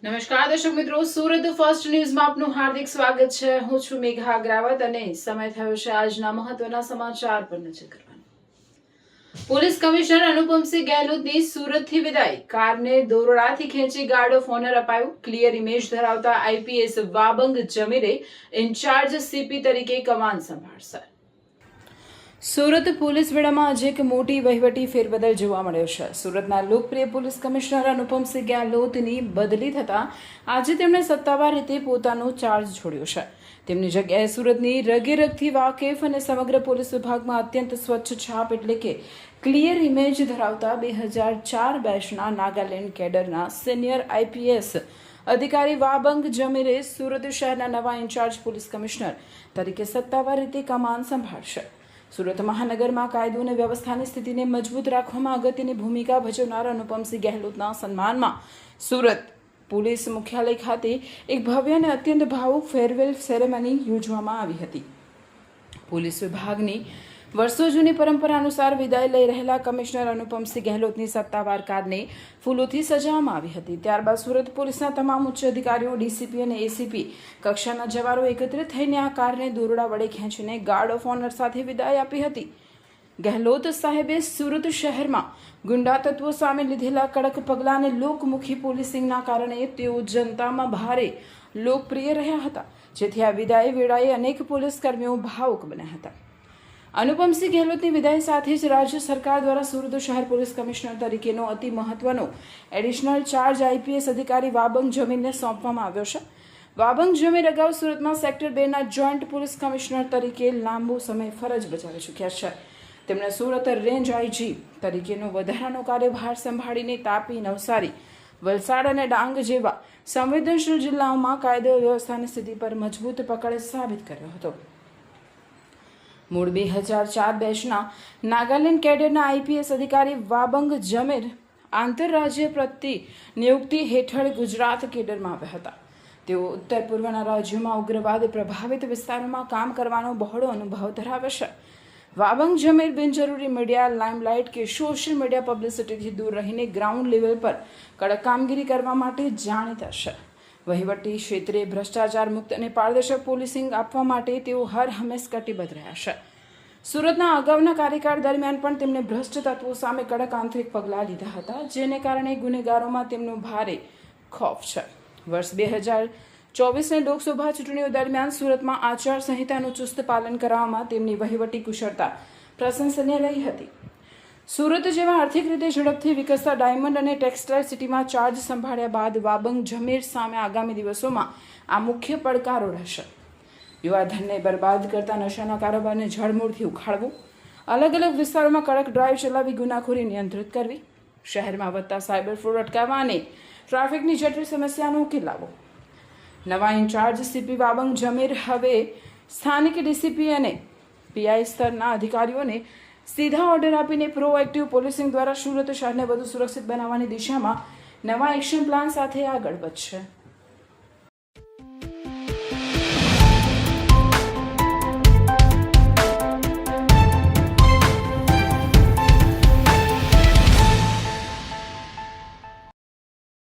નમસ્કાર દર્શક મિત્રો, સુરત ફર્સ્ટ ન્યૂઝમાં આપનું હાર્દિક સ્વાગત છે. હું છું મેઘા અગ્રાવત અને સમય થયો છે આજના મહત્વના સમાચાર પર નજર કરવાનો. પોલીસ કમિશનર અનુપમસિંહ ગેહલોતની સુરતથી વિદાય. કારને દોરડાથી ખેંચી ગાર્ડ ઓફ ઓનર અપાયું. ક્લિયર ઇમેજ ધરાવતા આઈપીએસ વાબંગ જમીરે ઇન્ચાર્જ સીપી તરીકે કમાન સંભાળશે. સુરત પોલીસ વડામાં આજે એક મોટી વહીવટી ફેરબદલ જોવા મળ્યો છે. સુરતના લોકપ્રિય પોલીસ કમિશનર અનુપમસિંહ ગેહલોતની બદલી થતાં આજે તેમણે સત્તાવાર રીતે પોતાનો ચાર્જ છોડ્યો છે. તેમની જગ્યાએ સુરતની રગેરગથી વાકેફ અને સમગ્ર પોલીસ વિભાગમાં અત્યંત સ્વચ્છ છાપ એટલે કે ક્લિયર ઇમેજ ધરાવતા 2004 બેચના નાગાલેન્ડ કેડરના સિનિયર આઈપીએસ અધિકારી વાબંગ જમીરે સુરત શહેરના નવા ઇન્ચાર્જ પોલીસ કમિશનર તરીકે સત્તાવાર રીતે કમાન સંભાળશે. સુરત મહાનગરમાં કાયદો અને વ્યવસ્થાની સ્થિતિને મજબૂત રાખવામાં અગત્યની ભૂમિકા ભજવનાર અનુપમસિંહ ગેહલોતના સન્માનમાં સુરત પોલીસ મુખ્યાલય ખાતે એક ભવ્ય અને અત્યંત ભાવુક ફેરવેલ સેરેમની યોજવામાં આવી હતી. પોલીસ વિભાગની વર્ષો જૂની પરંપરા અનુસાર વિદાય લઈ રહેલા કમિશનર અનુપમસિંહ ગેહલોતની સત્તાવાર કારને ફૂલોથી સજાવવામાં આવી હતી. ત્યારબાદ સુરત પોલીસના તમામ ઉચ્ચ અધિકારીઓ, ડીસીપી અને એસીપી કક્ષાના જવાનો એકત્રિત થઈને આ કારને દોરડા વડે ખેંચીને ગાર્ડ ઓફ ઓનર સાથે વિદાય આપી હતી. ગેહલોત સાહેબે સુરત શહેરમાં ગુંડા તત્વો સામે લીધેલા કડક પગલાં અને લોકમુખી પોલીસિંગના કારણે તેઓ જનતામાં ભારે લોકપ્રિય રહ્યા હતા, જેથી આ વિદાય વેળાએ અનેક પોલીસ કર્મીઓ ભાવુક બન્યા હતા. અનુપમસિંહ ગેહલોતની વિદાય સાથે જ રાજ્ય સરકાર દ્વારા સુરત શહેર પોલીસ કમિશનર તરીકેનો અતિ મહત્વનો એડિશનલ ચાર્જ આઈપીએસ અધિકારી વાબંગ જમીરને સોંપવામાં આવ્યો છે. વાબંગ જમીર અગાઉ સુરતમાં સેક્ટર 2ના જોઈન્ટ પોલીસ કમિશનર તરીકે લાંબો સમય ફરજ બજાવી ચૂક્યા છે. તેમણે સુરત રેન્જ આઈજી તરીકેનો વધારાનો કાર્યભાર સંભાળીને તાપી, નવસારી, વલસાડ અને ડાંગ જેવા સંવેદનશીલ જિલ્લાઓમાં કાયદો વ્યવસ્થાની સ્થિતિ પર મજબૂત પકડ સાબિત કર્યો હતો. મૂળ 2004 બેચના નાગાલેન્ડ કેડરના આઈપીએસ અધિકારી વાબંગ જમીર આંતરરાજ્ય પ્રતિનિયુક્તિ હેઠળ ગુજરાત કેડરમાં આવ્યા હતા. તેઓ ઉત્તર પૂર્વના રાજ્યોમાં ઉગ્રવાદ પ્રભાવિત વિસ્તારોમાં કામ કરવાનો બહોળો અનુભવ ધરાવે છે. વાબંગ જમીર બિનજરૂરી મીડિયા લાઇમલાઇટ કે સોશિયલ મીડિયા પબ્લિસિટીથી દૂર રહીને ગ્રાઉન્ડ લેવલ પર કડક કામગીરી કરવા માટે જાણીતા છે. વહીવટી ક્ષેત્રે ભ્રષ્ટાચાર મુક્ત અને પારદર્શક પોલીસિંગ આપવા માટે તેઓ હર હંમેશ કટિબદ્ધ રહ્યા છે. સુરતના અગાઉના કાર્યકાળ દરમિયાન પણ તેમણે ભ્રષ્ટ તત્વો સામે કડક આંતરિક પગલાં લીધા હતા, જેને કારણે ગુનેગારોમાં તેમનો ભારે ખોફ છે. વર્ષ 2024ની લોકસભા ચૂંટણીઓ દરમિયાન સુરતમાં આચાર સંહિતાનું ચુસ્ત પાલન કરવામાં તેમની વહીવટી કુશળતા પ્રશંસનીય રહી હતી. સુરત જેવા આર્થિક રીતે ઝડપથી વિકસતા ડાયમંડ અને ટેક્સટાઇલ સિટીમાં ચાર્જ સંભાળ્યા બાદ વાબંગ જમીર સામે આગામી દિવસોમાં આ મુખ્ય પડકારો રહેશે. યુવાધનને બરબાદ કરતા નશાના કારોબારને જડમૂળથી ઉખાડવું, અલગ અલગ વિસ્તારોમાં કડક ડ્રાઈવ ચલાવી ગુનાખોરી નિયંત્રિત કરવી, શહેરમાં વધતા સાયબર ફ્રોડ અટકાવવા અને ટ્રાફિકની જટિલ સમસ્યાનો ઉકેલ લાવવો. નવા ઇન્ચાર્જ સીપી વાબંગ જમીર હવે સ્થાનિક ડીસીપી અને પીઆઈ સ્તરના અધિકારીઓને સીધા ઓર્ડર આપીને પ્રોએક્ટિવ પોલીસિંગ દ્વારા સુરત શહેરને વધુ સુરક્ષિત બનાવવાની દિશામાં નવા એક્શન પ્લાન સાથે આગળ વધશે.